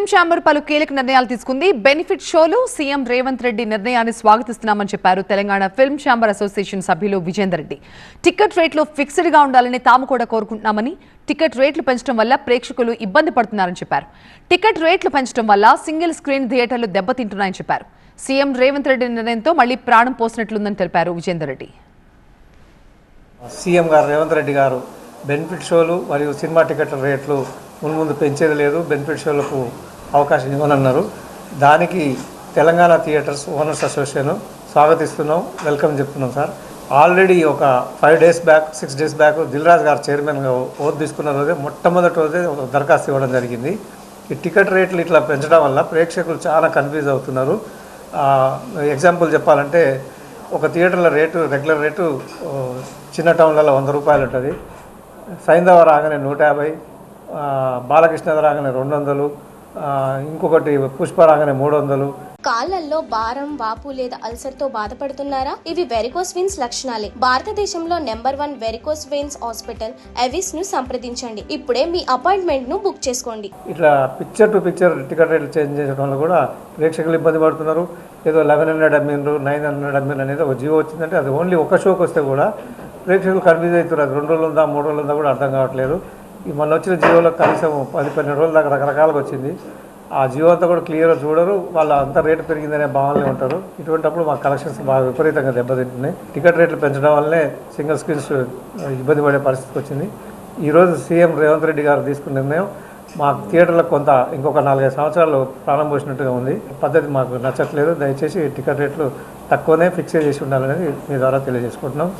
Film chamber పలు కీలక నిర్ణయాలు తీసుకుంది. బెనిఫిట్ షోలు సీఎం రేవంత్ రెడ్డి నిర్ణయాన్ని స్వాగతిస్తున్నామని చెప్పారు తెలంగాణ ఫిల్మ్ ఛాంబర్ అసోసియేషన్ సభ్యులు విజేందర్ రెడ్డి. టికెట్ రేట్లు ఫిక్స్డ్ గా ఉండాలని తాము కూడా కోరుకుంటున్నామని, టికెట్ రేట్లు పెంచడం వల్ల ప్రేక్షకులు ఇబ్బంది పడుతున్నారని చెప్పారు. టికెట్ రేట్లు పెంచడం వల్ల సింగిల్ స్క్రీన్ థియేటర్లు దెబ్బతింటున్నాయని చెప్పారు. సీఎం రేవంత్ రెడ్డి నిర్ణయంతో మళ్లీ ప్రాణం పోసినట్లుందని తెలిపారు విజేందర్ రెడ్డి. సీఎం గారు రేవంత్ రెడ్డి గారు బెనిఫిట్ షోలు మరియు సినిమా టికెట్ల రేట్లు ముందు పెంచేది లేదు, బెనిఫిట్ షోలకు అవకాశం ఇవ్వనన్నారు. దానికి తెలంగాణ థియేటర్స్ ఓనర్స్ అసోసియేషన్ స్వాగతిస్తున్నాం, వెల్కమ్ చెప్తున్నాం సార్. ఆల్రెడీ ఒక 5 days back 6 days back Dilraj గారు చైర్మన్గా ఓత్ తీసుకున్న రోజే మొట్టమొదటి రోజే ఒక దరఖాస్తు ఇవ్వడం జరిగింది. ఈ టికెట్ రేట్లు ఇట్లా పెంచడం వల్ల ప్రేక్షకులు చాలా కన్ఫ్యూజ్ అవుతున్నారు. ఎగ్జాంపుల్ చెప్పాలంటే ఒక థియేటర్ల రేటు రెగ్యులర్ రేటు చిన్న టౌన్లలో 100 రూపాయలు ఉంటుంది, సైంధవ రాగానే 150, బాలకృష్ణ రాగానే 200, ఇంకొకటి పుష్ప రాగానే 300. కాళ్లలో భారం, వాపు లేదా అల్సర్ తో బాధపడుతున్నారా? ఇవి వెరికోస్ వెయిన్స్ లక్షణాలే. భారతదేశంలో number 1 varicose veins hospital Avis ను సంప్రదించండి. ఇప్పుడే మీ అపాయింట్మెంట్ ను బుక్ చేసుకోండి. ఇట్లా పిక్చర్ టు పిక్చర్ టికెట్ రేట్లు చేంజ్ చేయడం వల్ల కూడా ప్రేక్షకులు ఇబ్బంది పడుతున్నారు. ఏదో 1100 అమ్మిండ్రు, 900 అమ్మిండ్రు అనేది ఒక జియో వచ్చిందంటే అది ఓన్లీ ఒక షోకి వస్తే కూడా ప్రేక్షకులు కన్ఫ్యూజ్ అవుతారు. అది 2 రోజులు ఉందా 3 రోజులు ఉందా కూడా అర్థం కావట్లేదు. ఈ మొన్న వచ్చిన జియోలో కనీసం 10-12 రోజుల దాకా రకరకాలుగా వచ్చింది. ఆ జియో అంతా కూడా క్లియర్గా చూడరు, వాళ్ళ అంతా రేటు పెరిగిందనే భావనలో ఉంటారు. ఇటువంటిప్పుడు మా కలెక్షన్స్ బాగా విపరీతంగా దెబ్బతింటున్నాయి. టికెట్ రేట్లు పెంచడం వల్లనే సింగిల్ స్క్రీన్స్ ఇబ్బంది పడే పరిస్థితికి వచ్చింది. ఈరోజు సీఎం రేవంత్ రెడ్డి గారు తీసుకున్న నిర్ణయం మా థియేటర్లకు కొంత ఇంకొక 4-5 సంవత్సరాలు ప్రాణం పోసినట్టుగా ఉంది. పద్ధతి మాకు నచ్చట్లేదు. దయచేసి టికెట్ రేట్లు తక్కువనే ఫిక్స్ చేసి ఉండాలనేది మీ ద్వారా తెలియజేసుకుంటున్నాం.